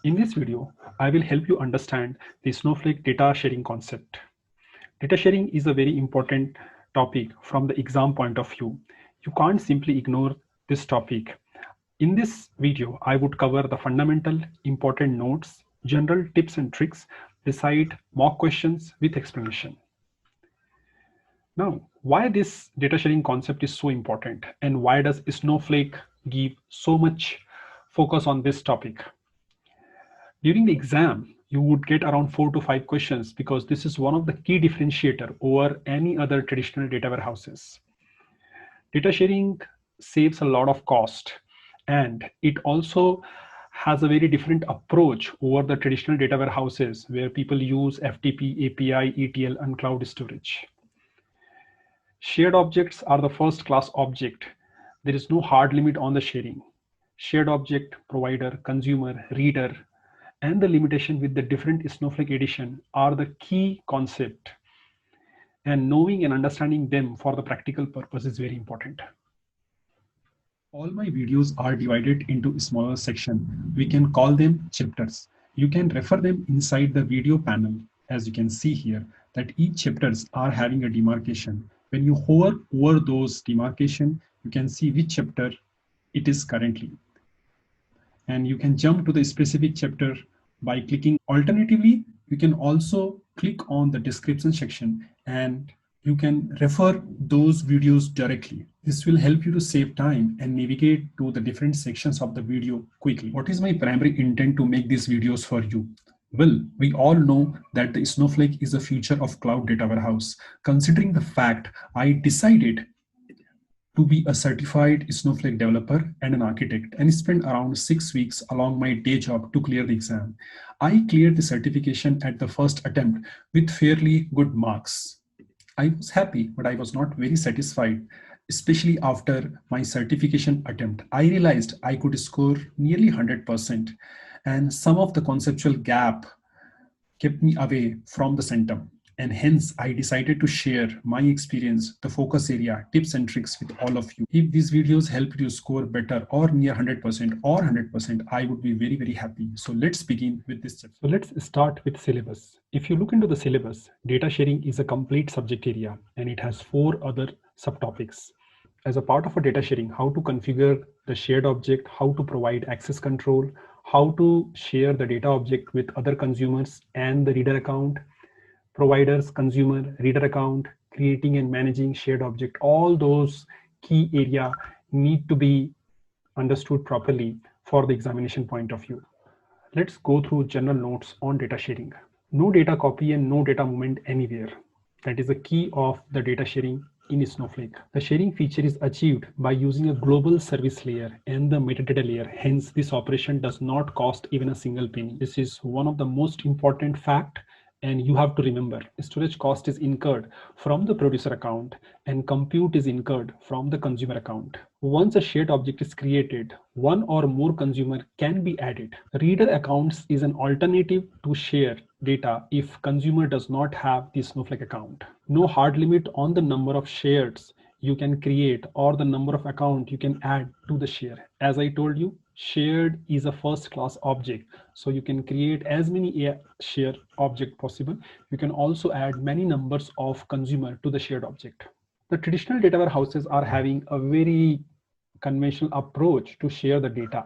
In this video, I will help you understand the Snowflake data sharing concept. Data sharing is a very important topic from the exam point of view. You can't simply ignore this topic. In this video, I would cover the fundamental important notes, general tips and tricks, beside mock questions with explanation. Now, why this data sharing concept is so important and why does Snowflake give so much focus on this topic? During the exam, you would get around 4 to 5 questions because this is one of the key differentiator over any other traditional data warehouses. Data sharing saves a lot of cost and it also has a very different approach over the traditional data warehouses where people use FTP, API, ETL, and cloud storage. Shared objects are the first class object. There is no hard limit on the sharing. Shared object, provider, consumer, reader, and the limitation with the different Snowflake edition are the key concept, and knowing and understanding them for the practical purpose is very important. All my videos are divided into smaller sections. We can call them chapters. You can refer them inside the video panel. As you can see here, that each chapters are having a demarcation. When you hover over those demarcation, you can see which chapter it is currently. And you can jump to the specific chapter by clicking. Alternatively, you can also click on the description section and you can refer those videos directly. This will help you to save time and navigate to the different sections of the video quickly. What is my primary intent to make these videos for you? Well, we all know that the Snowflake is the future of cloud data warehouse. Considering the fact I decided to be a certified Snowflake developer and an architect and spent around 6 weeks along my day job to clear the exam. I cleared the certification at the first attempt with fairly good marks. I was happy, but I was not very satisfied, especially after my certification attempt. I realized I could score nearly 100%, and some of the conceptual gap kept me away from the center. And hence, I decided to share my experience, the focus area, tips and tricks with all of you. If these videos help you score better or near 100% or 100%, I would be very, very happy. So let's begin with this chapter. So let's start with syllabus. If you look into the syllabus, data sharing is a complete subject area and it has 4 other subtopics. As a part of a data sharing, how to configure the shared object, how to provide access control, how to share the data object with other consumers and the reader account, providers, consumer, reader account, creating and managing shared object, all those key area need to be understood properly for the examination point of view. Let's go through general notes on data sharing. No data copy and no data movement anywhere. That is the key of the data sharing in Snowflake. The sharing feature is achieved by using a global service layer and the metadata layer. Hence, this operation does not cost even a single penny. This is one of the most important fact. And you have to remember, storage cost is incurred from the producer account and compute is incurred from the consumer account. Once a shared object is created, one or more consumer can be added. Reader accounts is an alternative to share data if consumer does not have the Snowflake account. No hard limit on the number of shares you can create or the number of account you can add to the share. As I told you, shared is a first class object, so you can create as many share object possible. You can also add many numbers of consumer to the shared object. The traditional data warehouses are having a very conventional approach to share the data,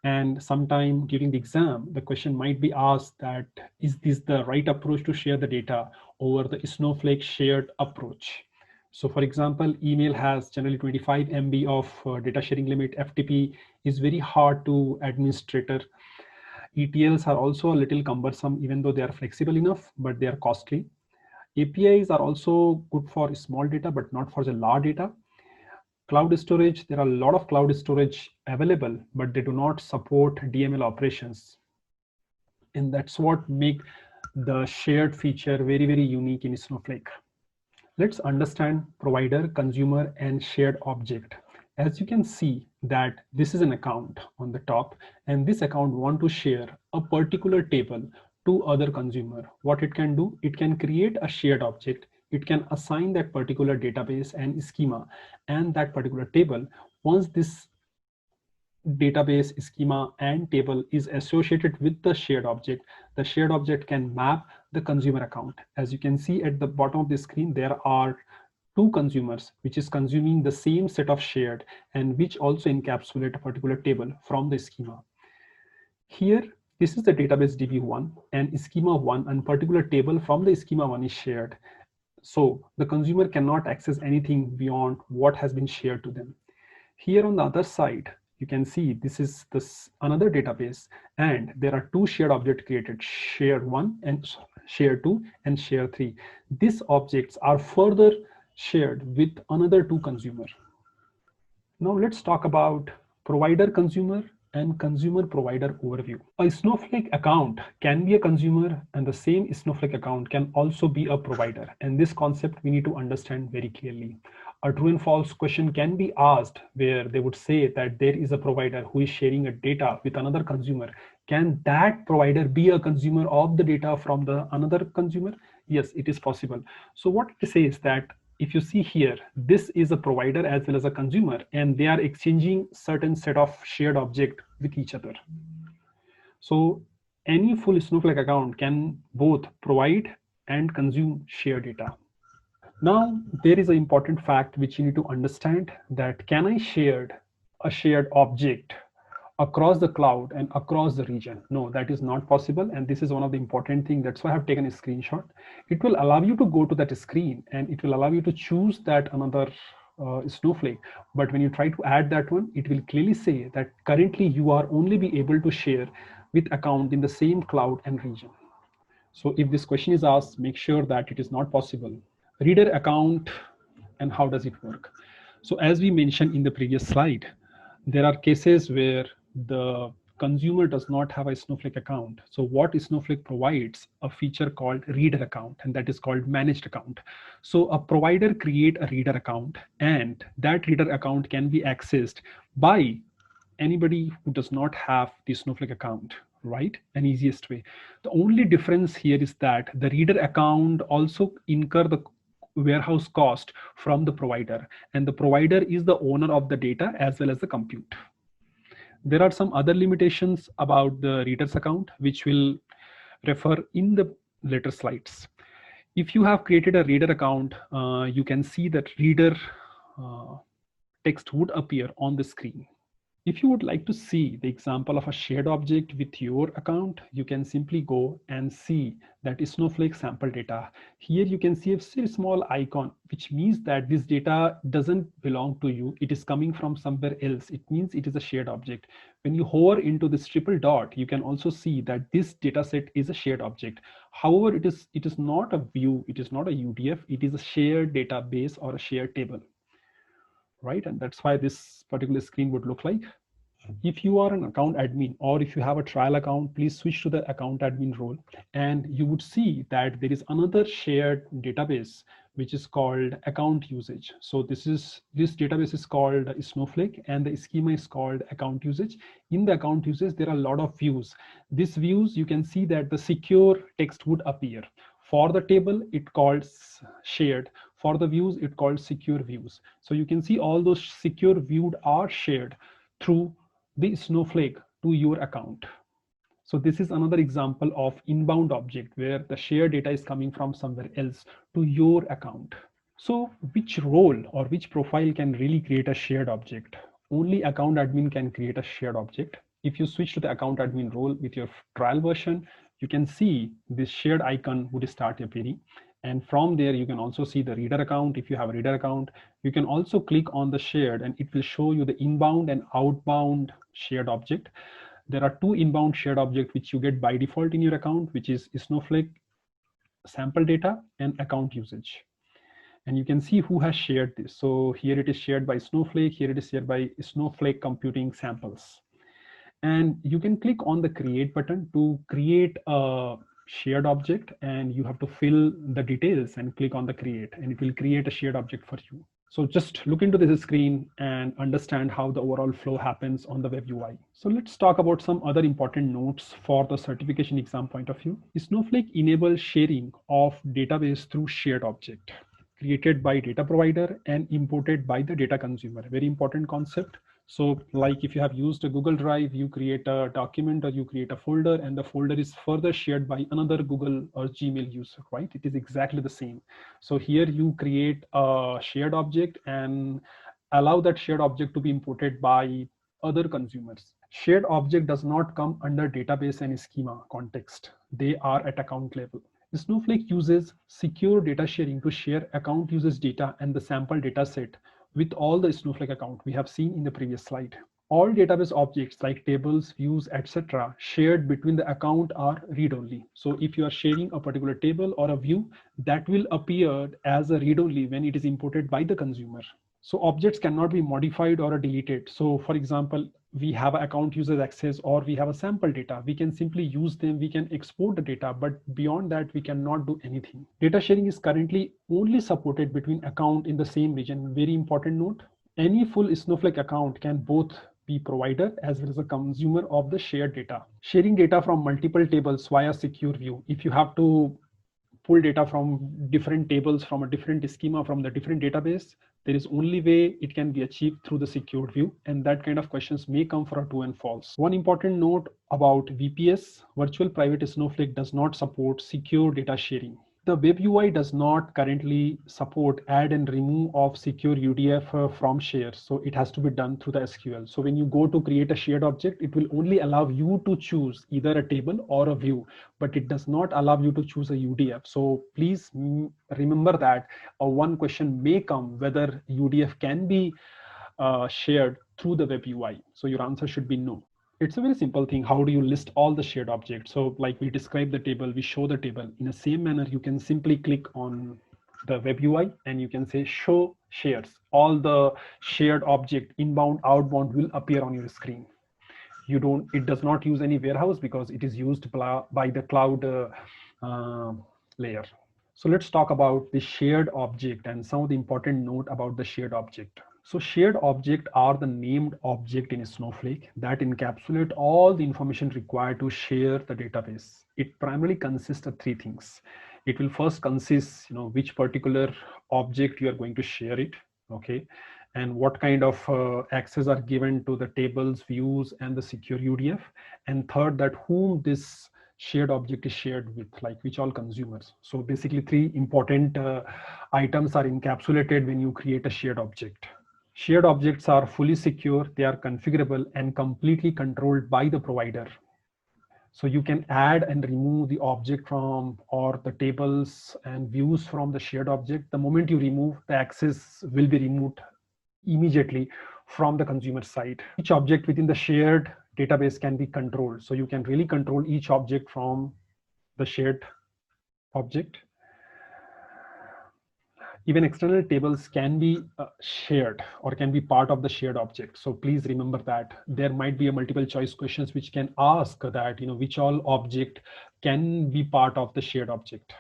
and sometime during the exam the question might be asked that is this the right approach to share the data over the Snowflake shared approach. So for example, email has generally 25 MB of data sharing limit. FTP is very hard to administrator. ETLs are also a little cumbersome, even though they are flexible enough, but they are costly. APIs are also good for small data, but not for the large data. Cloud storage, there are a lot of cloud storage available, but they do not support DML operations. And that's what make the shared feature very, very unique in Snowflake. Let's understand provider, consumer, and shared object. As you can see that this is an account on the top, and this account want to share a particular table to other consumer. What it can do, it can create a shared object. It can assign that particular database and schema and that particular table. Once this database, schema, and table is associated with the shared object, the shared object can map the consumer account. As you can see at the bottom of the screen, there are two consumers which is consuming the same set of shared and which also encapsulate a particular table from the schema. Here, this is the database DB1 and schema 1, and particular table from the schema 1 is shared. So the consumer cannot access anything beyond what has been shared to them. Here on the other side, you can see this is another database, and there are two shared objects created, share 1 and share 2 and share 3. These objects are further shared with another two consumer. Now let's talk about provider consumer and consumer provider overview. A Snowflake account can be a consumer, and the same Snowflake account can also be a provider. And this concept we need to understand very clearly. A true and false question can be asked where they would say that there is a provider who is sharing a data with another consumer. Can that provider be a consumer of the data from the another consumer? Yes, it is possible. So what it says that if you see here, this is a provider as well as a consumer, and they are exchanging certain set of shared object with each other. So any full Snowflake account can both provide and consume shared data. Now, there is an important fact which you need to understand, that can I share a shared object across the cloud and across the region? No, that is not possible. And this is one of the important things. That's why I have taken a screenshot. It will allow you to go to that screen and it will allow you to choose that another Snowflake. But when you try to add that one, it will clearly say that currently you are only be able to share with account in the same cloud and region. So if this question is asked, make sure that it is not possible. Reader account and how does it work? So as we mentioned in the previous slide, there are cases where the consumer does not have a Snowflake account. So what Snowflake provides a feature called reader account, and that is called managed account. So a provider create a reader account, and that reader account can be accessed by anybody who does not have the Snowflake account, right? An easiest way. The only difference here is that the reader account also incur the warehouse cost from the provider, and the provider is the owner of the data as well as the compute. There are some other limitations about the reader's account which will refer in the later slides. If you have created a reader account, you can see that reader text would appear on the screen. If you would like to see the example of a shared object with your account, you can simply go and see that Snowflake sample data. Here you can see a very small icon, which means that this data doesn't belong to you. It is coming from somewhere else. It means it is a shared object. When you hover into this triple dot, you can also see that this data set is a shared object. However, it is not a view. It is not a UDF. It is a shared database or a shared table. Right? And that's why this particular screen would look like. If you are an account admin or if you have a trial account, please switch to the account admin role, and you would see that there is another shared database which is called account usage. So this database is called Snowflake, and the schema is called account usage. In the account usage, there are a lot of views. These views, you can see that the secure text would appear. For the table, it calls shared. For the views, it called secure views. So you can see all those secure viewed are shared through the Snowflake to your account. So this is another example of inbound object where the shared data is coming from somewhere else to your account. So which role or which profile can really create a shared object? Only account admin can create a shared object. If you switch to the account admin role with your trial version, you can see this shared icon would start appearing. And from there, you can also see the reader account. If you have a reader account, you can also click on the shared and it will show you the inbound and outbound shared object. There are two inbound shared objects which you get by default in your account, which is Snowflake sample data and account usage. And you can see who has shared this. So here it is shared by Snowflake. Here it is shared by Snowflake computing samples. And you can click on the create button to create a shared object, and you have to fill the details and click on the create, and it will create a shared object for you. So just look into this screen and understand how the overall flow happens on the web UI. So let's talk about some other important notes for the certification exam point of view. Snowflake enables sharing of database through shared object created by data provider and imported by the data consumer. Very important concept. So like if you have used a Google Drive, you create a document or you create a folder, and the folder is further shared by another Google or Gmail user, right? It is exactly the same. So here you create a shared object and allow that shared object to be imported by other consumers. Shared object does not come under database and schema context. They are at account level. Snowflake uses secure data sharing to share account usage data and the sample data set with all the Snowflake account we have seen in the previous slide. All database objects like tables, views, etc. shared between the account are read-only. So if you are sharing a particular table or a view, that will appear as a read-only when it is imported by the consumer. So objects cannot be modified or deleted. So for example, we have an account users access or we have a sample data. We can simply use them, we can export the data, but beyond that, we cannot do anything. Data sharing is currently only supported between account in the same region. Very important note, any full Snowflake account can both be provider as well as a consumer of the shared data. Sharing data from multiple tables via secure view. If you have to pull data from different tables from a different schema from the different database, there is only way it can be achieved through the secured view, and that kind of questions may come for a true and false. One important note about VPS, virtual private Snowflake does not support secure data sharing. The web UI does not currently support add and remove of secure UDF from shares. So it has to be done through the SQL. So when you go to create a shared object, it will only allow you to choose either a table or a view, but it does not allow you to choose a UDF. So please remember that one question may come whether UDF can be shared through the web UI. So your answer should be no. It's a very simple thing. How do you list all the shared objects? So like we describe the table, we show the table. In the same manner, you can simply click on the web UI and you can say show shares. All the shared object inbound, outbound will appear on your screen. It does not use any warehouse because it is used by the cloud layer. So let's talk about the shared object and some of the important note about the shared object. So shared object are the named object in Snowflake that encapsulate all the information required to share the database. It primarily consists of three things. It will first consist, which particular object you are going to share it, okay, and what kind of access are given to the tables, views, and the secure UDF. And third, that whom this shared object is shared with, like which all consumers. So basically three important items are encapsulated when you create a shared object. Shared objects are fully secure, they are configurable and completely controlled by the provider. So you can add and remove the object from or the tables and views from the shared object. The moment you remove, the access will be removed immediately from the consumer side. Each object within the shared database can be controlled. So you can really control each object from the shared object. Even external tables can be shared or can be part of the shared object. So please remember that there might be a multiple choice questions which can ask that, which all object can be part of the shared object.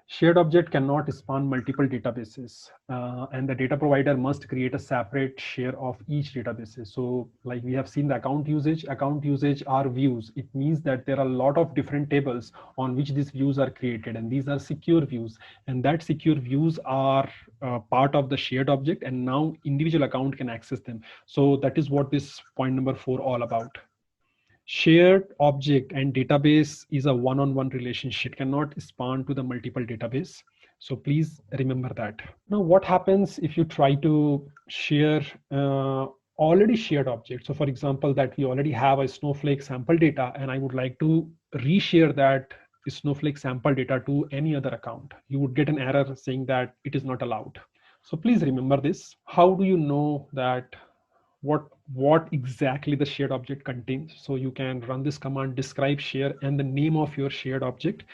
Shared object cannot span multiple databases, and the data provider must create a separate share of each database. So like we have seen the account usage are views. It means that there are a lot of different tables on which these views are created, and these are secure views, and that secure views are part of the shared object, and now individual account can access them. So that is what this point number 4 all about. Shared object and database is a one-on-one relationship. It cannot span to the multiple database. So please remember that. Now, what happens if you try to share already shared objects? So for example, that we already have a Snowflake sample data and I would like to reshare that Snowflake sample data to any other account. You would get an error saying that it is not allowed. So please remember this. How do you know that what exactly the shared object contains? So you can run this command, describe share and the name of your shared object,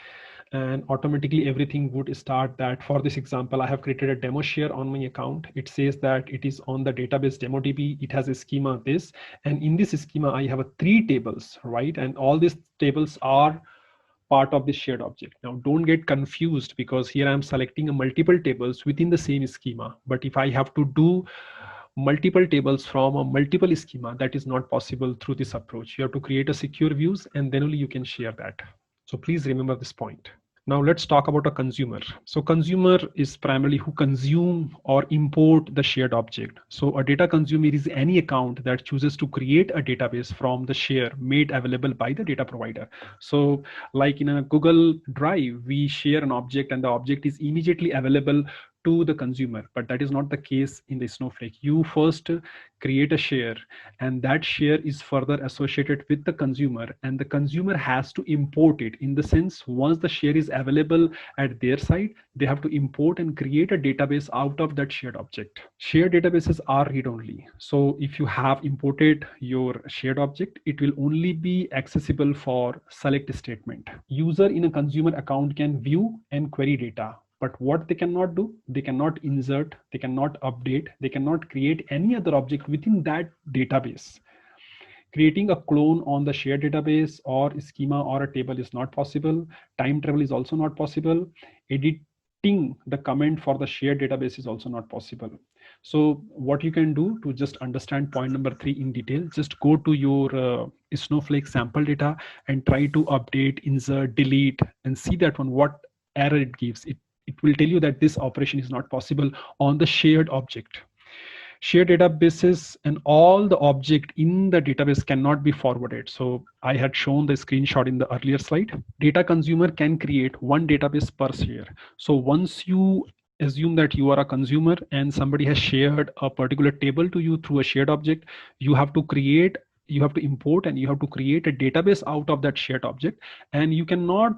and automatically everything would start that. For this example, I have created a demo share on my account. It says that it is on the database DemoDB. It has a schema this, and in this schema I have 3 tables, right? And all these tables are part of the shared object. Now don't get confused because here I'm selecting a multiple tables within the same schema. But if I have to do multiple tables from a multiple schema, that is not possible through this approach. You have to create a secure views and then only you can share that. So please remember this point. Now let's talk about a consumer. So consumer is primarily who consume or import the shared object. So a data consumer is any account that chooses to create a database from the share made available by the data provider. So like in a Google Drive, we share an object and the object is immediately available to the consumer, but that is not the case in the Snowflake. You first create a share and that share is further associated with the consumer, and the consumer has to import it. In the sense, once the share is available at their side, they have to import and create a database out of that shared object. Shared databases are read-only. So if you have imported your shared object, it will only be accessible for select statement. User in a consumer account can view and query data, but what they cannot do, they cannot insert, they cannot update, they cannot create any other object within that database. Creating a clone on the shared database or schema or a table is not possible. Time travel is also not possible. Editing the comment for the shared database is also not possible. So what you can do to just understand point number 3 in detail, just go to your Snowflake sample data and try to update, insert, delete, and see that one, what error it gives. It will tell you that this operation is not possible on the shared object. Shared databases and all the object in the database cannot be forwarded. So I had shown the screenshot in the earlier slide. Data consumer can create one database per share. So once you assume that you are a consumer and somebody has shared a particular table to you through a shared object, you have to create, you have to import, and you have to create a database out of that shared object, and you cannot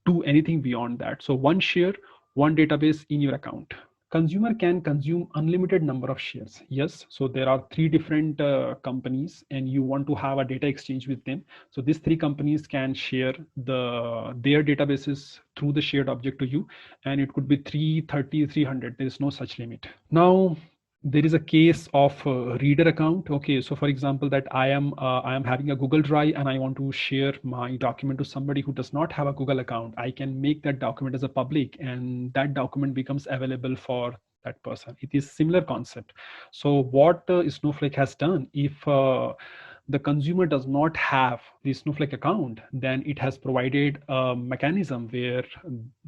do anything beyond that. So one share, one database in your account. Consumer can consume unlimited number of shares. Yes, so there are 3 different companies and you want to have a data exchange with them. So these 3 companies can share their databases through the shared object to you, and it could be 330, 300. There is no such limit. Now there is a case of reader account. Okay, so for example, that I am having a Google Drive and I want to share my document to somebody who does not have a Google account. I can make that document as a public, and that document becomes available for that person. It is similar concept. So what Snowflake has done, if the consumer does not have the Snowflake account, then it has provided a mechanism where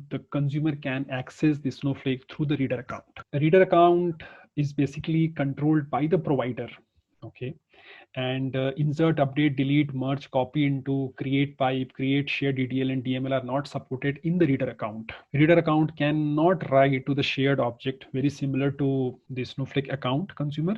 the consumer can access the Snowflake through the reader account. A reader account is basically controlled by the provider. Okay, and insert, update, delete, merge, copy into, create pipe, create, share, DDL and DML are not supported in the reader account. Reader account cannot write to the shared object, very similar to the Snowflake account consumer,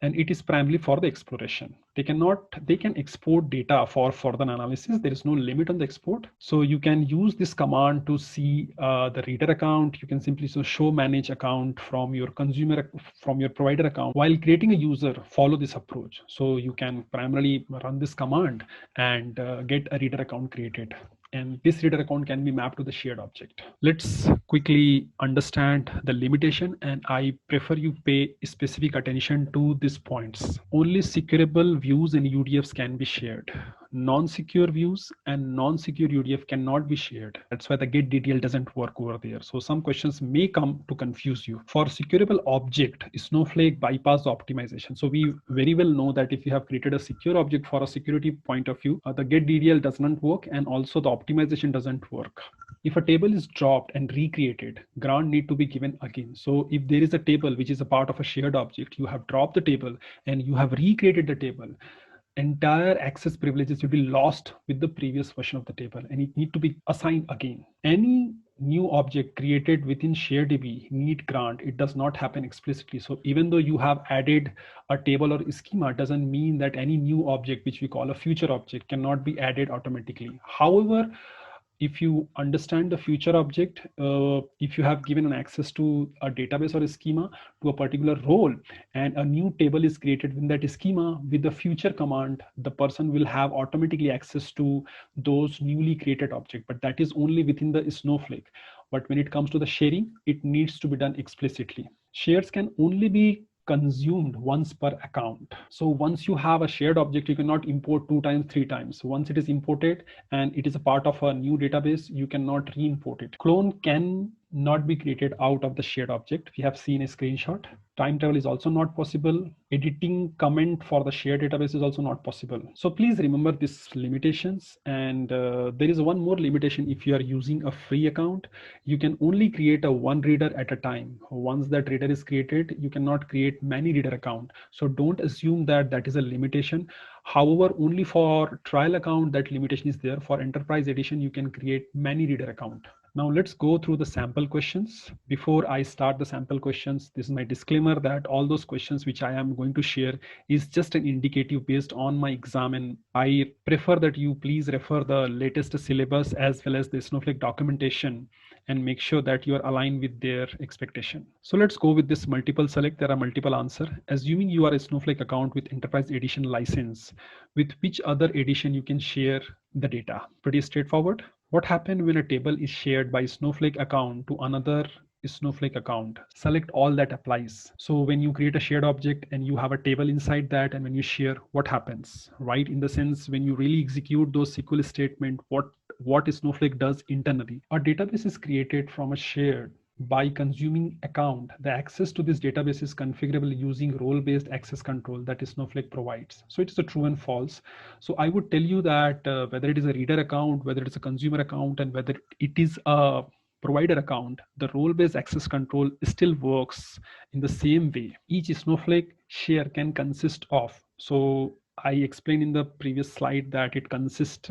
and it is primarily for the exploration. They can export data for further analysis. There is no limit on the export. So you can use this command to see the reader account. You can simply show manage account from your consumer, from your provider account. While creating a user, follow this approach. So you can primarily run this command and get a reader account created. And this reader account can be mapped to the shared object. Let's quickly understand the limitation, and I prefer you pay specific attention to these points. Only secureable views and UDFs can be shared. Non-secure views and non-secure UDF cannot be shared. That's why the get DDL doesn't work over there. So some questions may come to confuse you. For secureable object, Snowflake bypass the optimization. So we very well know that if you have created a secure object for a security point of view, the get DDL does not work, and also the optimization doesn't work. If a table is dropped and recreated, grant need to be given again. So if there is a table which is a part of a shared object, you have dropped the table and you have recreated the table, entire access privileges will be lost with the previous version of the table, and it need to be assigned again. Any new object created within ShareDB need grant. It does not happen explicitly. So even though you have added a table or schema, doesn't mean that any new object, which we call a future object, cannot be added automatically. However, if you understand the future object, if you have given an access to a database or a schema to a particular role, and a new table is created in that schema, with the future command, the person will have automatically access to those newly created object, but that is only within the Snowflake. But when it comes to the sharing, it needs to be done explicitly. Shares can only be consumed once per account. So once you have a shared object, you cannot import 2 times, 3 times. Once it is imported and it is a part of a new database, you cannot re-import it. Clone can not be created out of the shared object. We have seen a screenshot. Time travel is also not possible. Editing comment for the shared database is also not possible. So please remember these limitations. And there is one more limitation. If you are using a free account, you can only create a one reader at a time. Once that reader is created, you cannot create many reader account. So don't assume that that is a limitation. However, only for trial account that limitation is there. For enterprise edition, you can create many reader account. Now let's go through the sample questions. Before I start the sample questions, this is my disclaimer that all those questions which I am going to share is just an indicative based on my exam, and I prefer that you please refer the latest syllabus as well as the Snowflake documentation and make sure that you are aligned with their expectation. So let's go with this multiple select. There are multiple answer. Assuming you are a Snowflake account with enterprise edition license, with which other edition you can share the data? Pretty straightforward. What happens when a table is shared by Snowflake account to another Snowflake account? Select all that applies. So when you create a shared object and you have a table inside that, and when you share, what happens, right? In the sense, when you really execute those SQL statement, what Snowflake does internally. A database is created from a shared by consuming account. The access to this database is configurable using role-based access control that Snowflake provides. So it's a true and false. So I would tell you that whether it is a reader account, whether it's a consumer account, and whether it is a provider account, the role-based access control still works in the same way. Each Snowflake share can consist of, so I explained in the previous slide that it consists,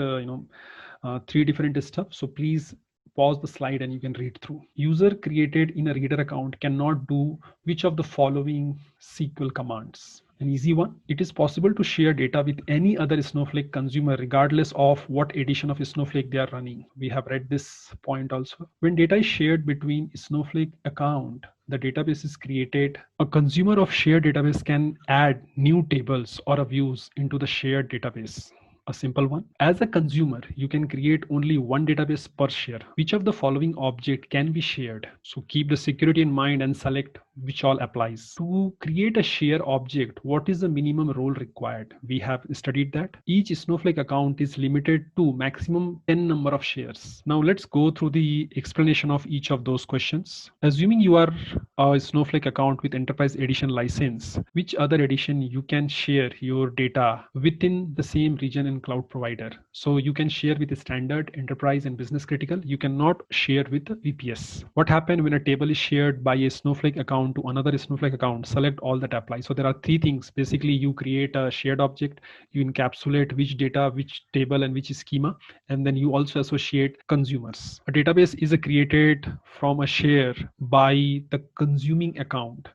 three different stuff. So please pause the slide and you can read through. User created in a reader account cannot do which of the following SQL commands? An easy one. It is possible to share data with any other Snowflake consumer regardless of what edition of Snowflake they are running. We have read this point also. When data is shared between Snowflake account, the database is created. A consumer of shared database can add new tables or views into the shared database. A simple one. As a consumer, you can create only one database per share. Which of the following object can be shared? So keep the security in mind and select which all applies. To create a share object, what is the minimum role required? We have studied that. Each Snowflake account is limited to maximum 10 number of shares. Now let's go through the explanation of each of those questions. Assuming you are a Snowflake account with enterprise edition license, which other edition you can share your data within the same region and cloud provider? So you can share with the standard, enterprise, and business critical. You cannot share with the VPS. What happens when a table is shared by a Snowflake account to another Snowflake account? Select all that apply. So there are three things. Basically, you create a shared object, you encapsulate which data, which table, and which schema, and then you also associate consumers. A database is created from a share by the consuming account.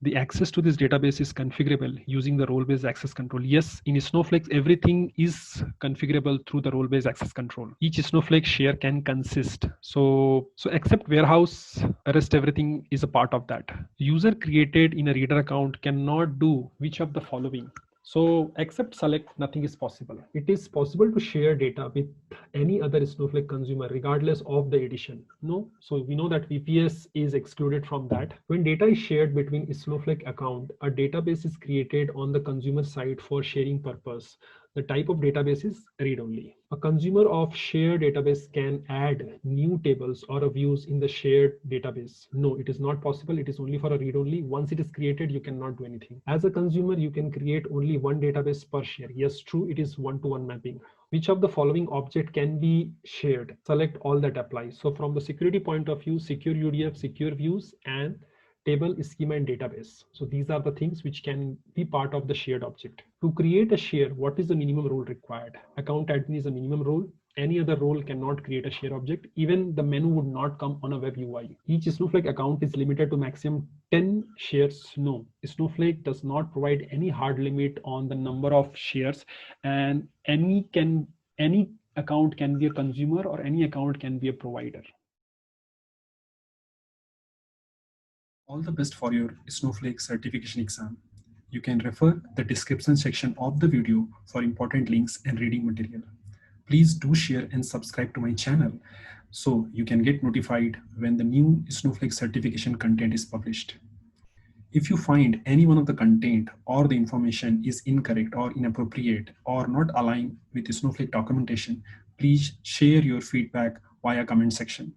The access to this database is configurable using the role-based access control. Yes, in Snowflake, everything is configurable through the role-based access control. Each Snowflake share can consist. So except warehouse, rest everything is a part of that. User created in a reader account cannot do which of the following? So except select, nothing is possible. It is possible to share data with any other Snowflake consumer regardless of the edition. No, so we know that VPS is excluded from that. When data is shared between a Snowflake account, a database is created on the consumer side for sharing purpose. The type of database is read-only. A consumer of shared database can add new tables or views in the shared database. No, it is not possible. It is only for a read-only. Once it is created, you cannot do anything. As a consumer, you can create only one database per share. Yes, true, it is one-to-one mapping. Which of the following object can be shared? Select all that applies. So from the security point of view, secure UDF, secure views, and table, schema, and database. So these are the things which can be part of the shared object. To create a share, what is the minimum role required? Account admin is a minimum role. Any other role cannot create a share object. Even the menu would not come on a web UI. Each Snowflake account is limited to maximum 10 shares. No, Snowflake does not provide any hard limit on the number of shares, and any account can be a consumer or any account can be a provider. All the best for your Snowflake certification exam. You can refer the description section of the video for important links and reading material. Please do share and subscribe to my channel so you can get notified when the new Snowflake certification content is published. If you find any one of the content or the information is incorrect or inappropriate or not aligned with the Snowflake documentation, please share your feedback via comment section.